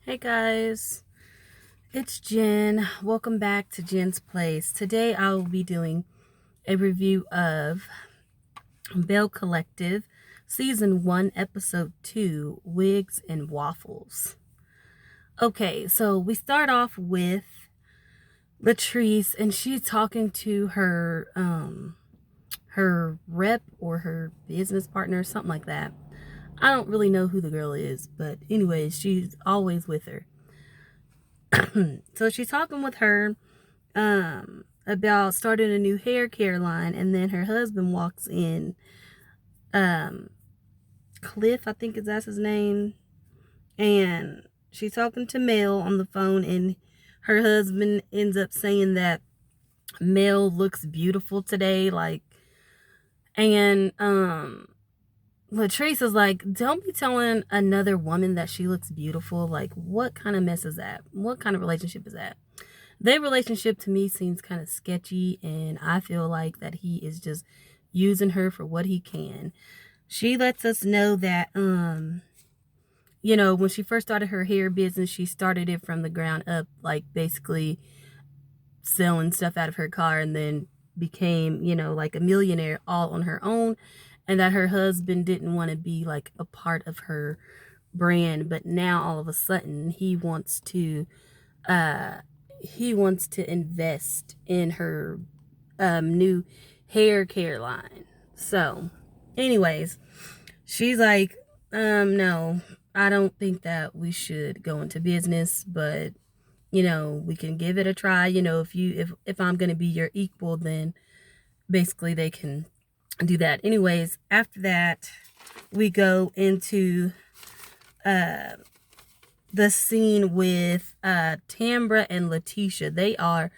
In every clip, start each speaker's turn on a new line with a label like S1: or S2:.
S1: Hey guys, it's Jen. Welcome back to Jen's Place. Today I will be doing a review of Belle Collective, Season 1, Episode 2, Wigs and Waffles. Okay, so we start off with Latrice, and she's talking to her rep or her business partner, something like that. I don't really know who the girl is, but anyways, she's always with her. So she's talking with her about starting a new hair care line, and then her husband walks in. um Cliff, I think that's his name, and she's talking to Mel on the phone, and her husband ends up saying that Mel looks beautiful today, like, and Latrice is like, don't be telling another woman that she looks beautiful. Like, what kind of mess is that? What kind of relationship is that? Their relationship to me seems kind of sketchy, and I feel like that he is just using her for what he can. She lets us know that when she first started her hair business, she started it from the ground up, like basically selling stuff out of her car, and then became, like a millionaire all on her own, and that her husband didn't want to be like a part of her brand, but now all of a sudden uh he wants to invest in her new hair care line. So, anyways, she's like, no, I don't think that we should go into business, but we can give it a try. If I'm gonna be your equal, then basically they can do that. Anyways, after that, we go into uh the scene with Tambra and Letitia. They are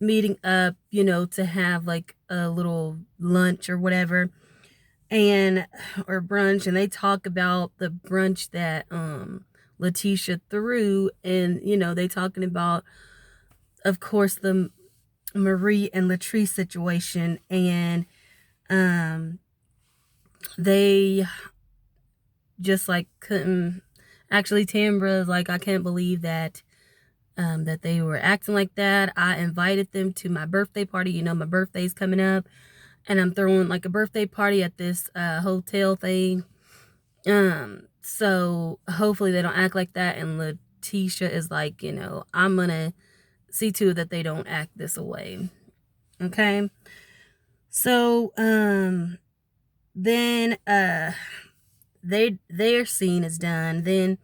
S1: meeting up, to have like a little lunch or whatever, and or brunch, and they talk about the brunch that Letitia threw, and they talking about, of course, the Marie and Latrice situation, and um they just like couldn't. Actually, Tambra's like, I can't believe that that they were acting like that. I invited them to my birthday party. My birthday's coming up, and I'm throwing like a birthday party at this hotel thing. So hopefully they don't act like that. And Letitia is like, I'm gonna see to it that they don't act this way. Okay. So then their scene is done. Then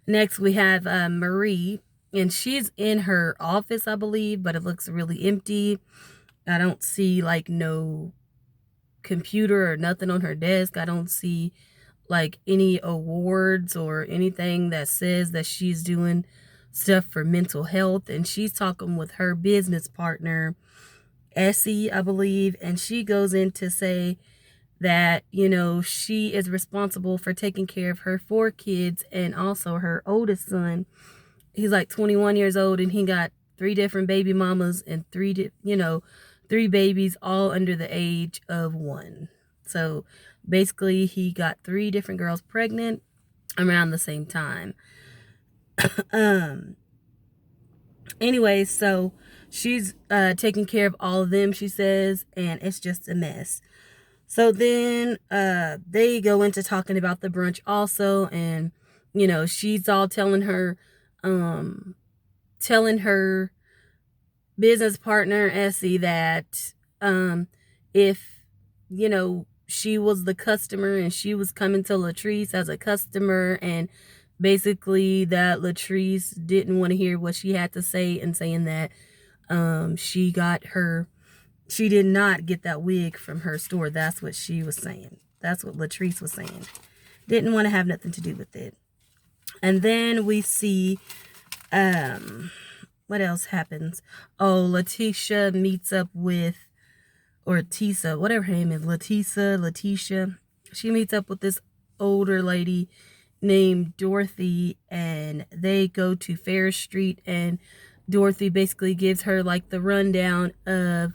S1: next we have Marie, and she's in her office, I believe, but it looks really empty. I don't see like no computer or nothing on her desk. I don't see like any awards or anything that says that she's doing stuff for mental health. And she's talking with her business partner, Essie, I believe, and she goes in to say that, she is responsible for taking care of her 4 kids and also her oldest son. He's like 21 years old, and he got 3 different baby mamas and 3 babies all under the age of 1. So basically he got 3 different girls pregnant around the same time. um Anyways, so she's taking care of all of them, she says, and it's just a mess. So then they go into talking about the brunch also, and she's all telling her business partner Essie that if she was the customer and she was coming to Latrice as a customer, and basically that Latrice didn't want to hear what she had to say, and saying that she did not get that wig from her store. That's what she was saying. That's what Latrice was saying. Didn't want to have nothing to do with it. And then we see, what else happens? Oh, Letitia meets up with, or Tisa, whatever her name is, Letitia. She meets up with this older lady named Dorothy, and they go to Ferris Street, and Dorothy basically gives her like the rundown of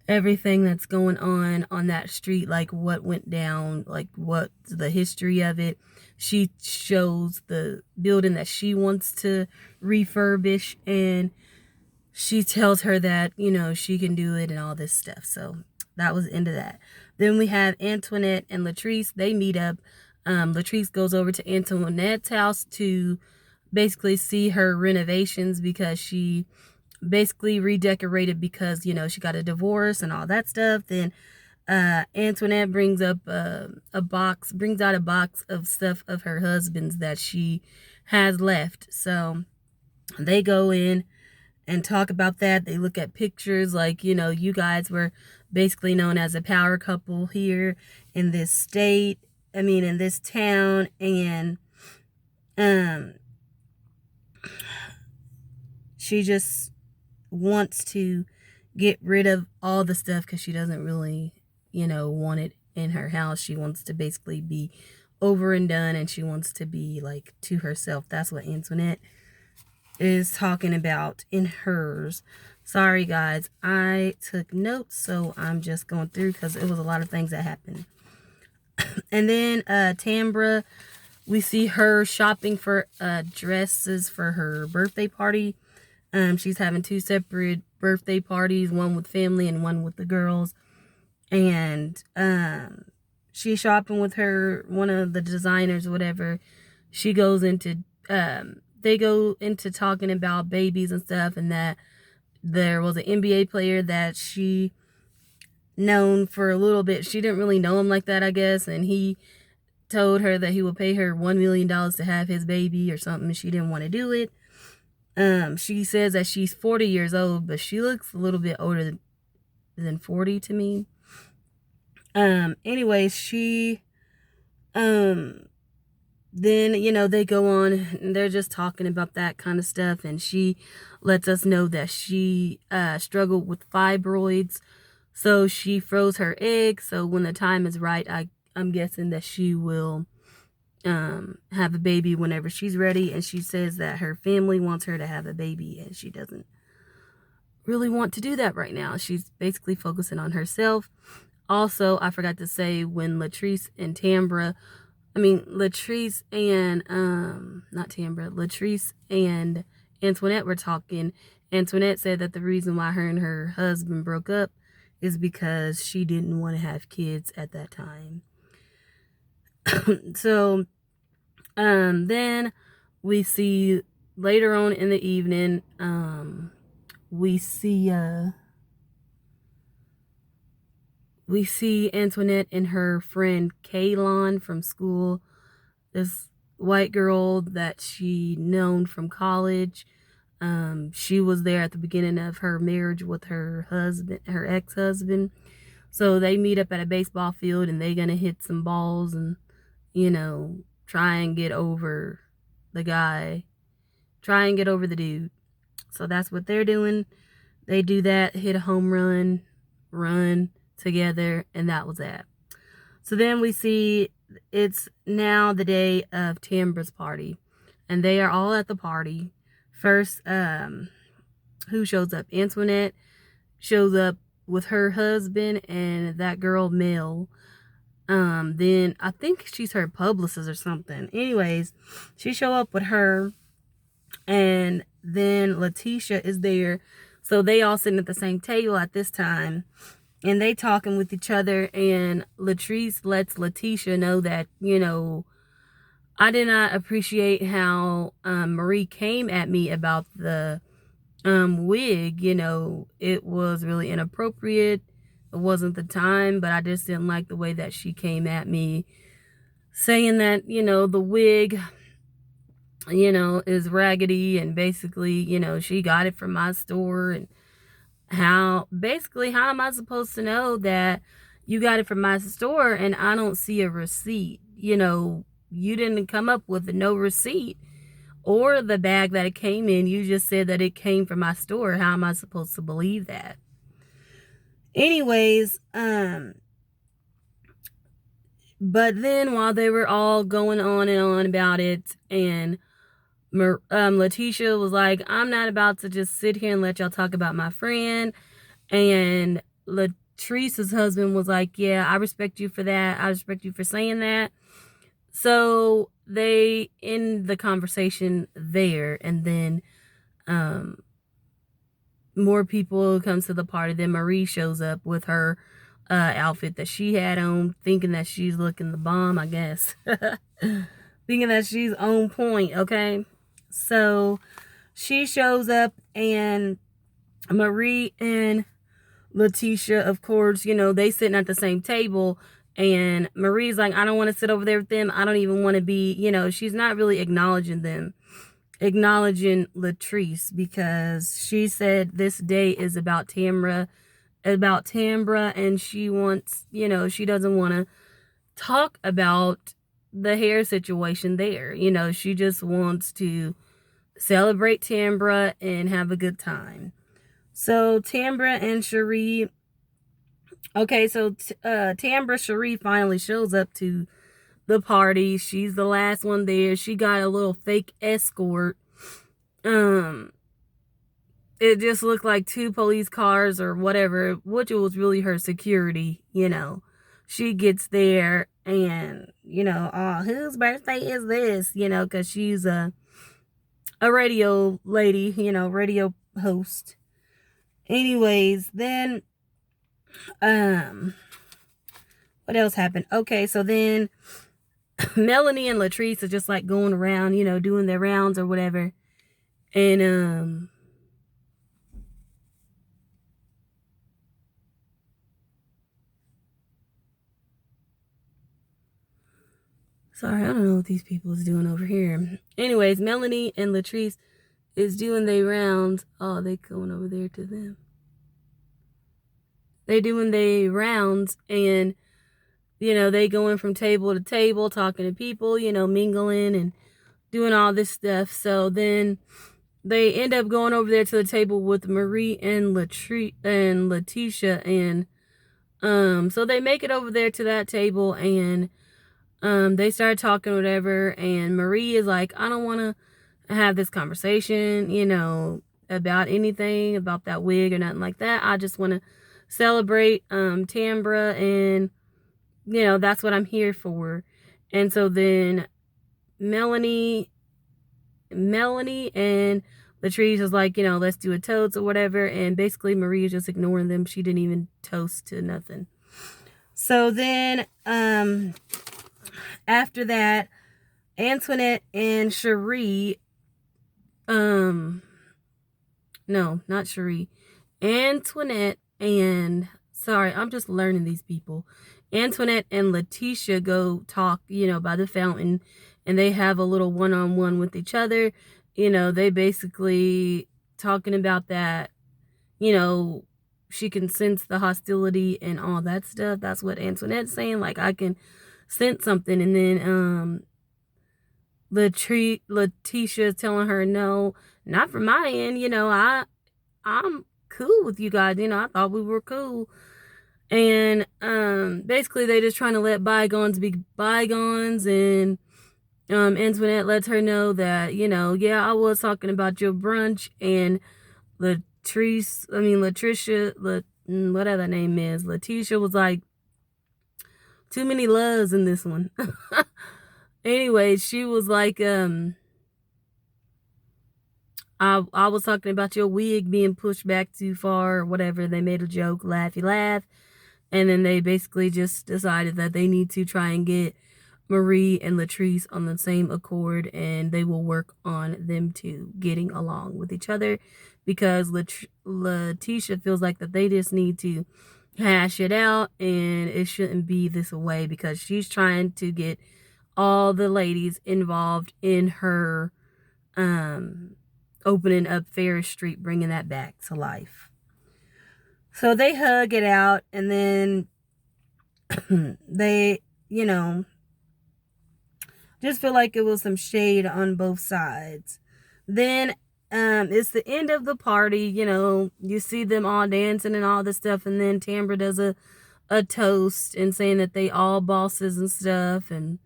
S1: everything that's going on that street, like what went down, like what's the history of it. she shows the building that she wants to refurbish, and she tells her that, she can do it and all this stuff. So that was the end of that. Then we have Antoinette and Latrice. They meet up. Latrice goes over to Antoinette's house to basically see her renovations, because she basically redecorated because, she got a divorce and all that stuff. Then Antoinette brings out a box of stuff of her husband's that she has left. So they go in and talk about that. They look at pictures, like, you guys were basically known as a power couple here in this state. In this town. And she just wants to get rid of all the stuff because she doesn't really, want it in her house. She wants to basically be over and done, and she wants to be like to herself. That's what Antoinette is talking about in hers. Sorry guys, I took notes, so I'm just going through because it was a lot of things that happened. And then Tambra, we see her shopping for dresses for her birthday party. She's having 2 separate birthday parties, one with family and one with the girls. And she's shopping with one of the designers or whatever. She goes into they go into talking about babies and stuff, and that there was an NBA player that she known for a little bit. She didn't really know him like that, I guess, and he told her that he would pay her $1 million to have his baby or something. She didn't want to do it. She says that she's 40 years old, but she looks a little bit older than 40 to me. Anyways, she then, they go on and they're just talking about that kind of stuff, and she lets us know that she struggled with fibroids, so she froze her eggs. So when the time is right, I'm guessing that she will have a baby whenever she's ready. And she says that her family wants her to have a baby, and she doesn't really want to do that right now. She's basically focusing on herself. Also, I forgot to say, when Latrice and Antoinette were talking, Antoinette said that the reason why her and her husband broke up is because she didn't want to have kids at that time. So, then we see later on in the evening, we see Antoinette and her friend Kaylon from school, this white girl that she known from college. She was there at the beginning of her marriage with her ex-husband. So they meet up at a baseball field, and they're gonna hit some balls and, try and get over the guy, try and get over the dude. So that's what they're doing. They do that, hit a home run together, and that was that. So then we see it's now the day of Tambra's party, and they are all at the party. First, who shows up? Antoinette shows up with her husband and that girl Mel. Then I think she's her publicist or something. Anyways, she show up with her, and then Letitia is there. So they all sitting at the same table at this time, and they talking with each other, and Latrice lets Letitia know that, I did not appreciate how Marie came at me about the wig. It was really inappropriate. It wasn't the time, but I just didn't like the way that she came at me, saying that, the wig, is raggedy, and basically, she got it from my store, and how am I supposed to know that you got it from my store and I don't see a receipt? You didn't come up with no receipt or the bag that it came in. You just said that it came from my store. How am I supposed to believe that? Anyways, but then while they were all going on and on about it, and Letitia was like, I'm not about to just sit here and let y'all talk about my friend. And Latrice's husband was like, yeah, I respect you for that. I respect you for saying that. So they end the conversation there, and then more people comes to the party. Then Marie shows up with her outfit that she had on, thinking that she's looking the bomb, I guess. Thinking that she's on point, okay? So she shows up, and Marie and Letitia, of course, they sitting at the same table, and Marie's like, I don't want to sit over there with them. I don't even want to be, she's not really acknowledging them, acknowledging Latrice, because she said this day is about Tamra, and she wants, she doesn't want to talk about the hair situation there. She just wants to celebrate Tambra and have a good time. So Tambra and Cherie, okay, so Tambra Cherie finally shows up to the party. She's the last one there. She got a little fake escort. It just looked like 2 police cars or whatever, which was really her security. She gets there, and oh, whose birthday is this? Because she's a radio lady, radio host. Anyways, then what else happened? Okay, so then Melanie and Latrice are just like going around, doing their rounds or whatever. And sorry, I don't know what these people is doing over here. Anyways, Melanie and Latrice is doing their rounds. Oh, they going over there to them. They doing their rounds, and they going from table to table, talking to people, mingling and doing all this stuff. So then they end up going over there to the table with Marie and Letitia, and so they make it over there to that table, and they start talking whatever, and Marie is like, I don't want to have this conversation, about anything, about that wig or nothing like that. I just want to celebrate Tambra, and that's what I'm here for. And so then Melanie and Latrice is like, let's do a toast or whatever, and basically Marie is just ignoring them. She didn't even toast to nothing. So then after that, Antoinette and Cherie, no, not Cherie, Antoinette and, sorry, I'm just learning these people. Antoinette and Letitia go talk, by the fountain, and they have a little one-on-one with each other. They basically talking about that, she can sense the hostility and all that stuff. That's what Antoinette's saying. Like, I can sense something. And then Letitia is telling her, no, not from my end. I'm cool with you guys. I thought we were cool. And basically they just trying to let bygones be bygones. And Antoinette lets her know that, yeah, I was talking about your brunch. And Latricia, whatever that name is, Letitia was like, too many loves in this one. Anyway, she was like, I was talking about your wig being pushed back too far or whatever. They made a joke, laughy laugh. And then they basically just decided that they need to try and get Marie and Latrice on the same accord, and they will work on them two getting along with each other, because Letitia feels like that they just need to hash it out, and it shouldn't be this way, because she's trying to get all the ladies involved in her opening up Ferris Street, bringing that back to life. So they hug it out, and then they, just feel like it was some shade on both sides. Then it's the end of the party. You see them all dancing and all this stuff, and then Tambra does a toast and saying that they all bosses and stuff, and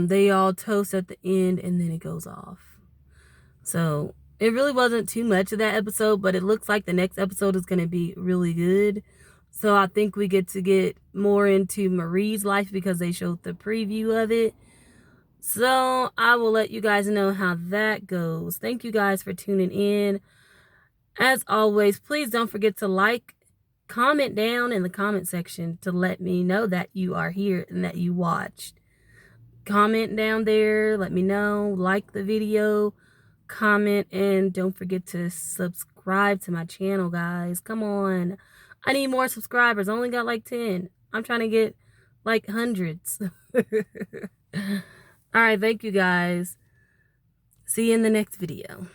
S1: they all toast at the end, and then it goes off. So it really wasn't too much of that episode, but it looks like the next episode is going to be really good. So I think we get to get more into Marie's life because they showed the preview of it. So I will let you guys know how that goes. Thank you guys for tuning in. As always, please don't forget to like, comment down in the comment section to let me know that you are here and that you watched. Comment down there, let me know, like the video, comment, and don't forget to subscribe to my channel, guys. Come on. I need more subscribers. I only got like 10. I'm trying to get like hundreds. All right, thank you guys. See you in the next video.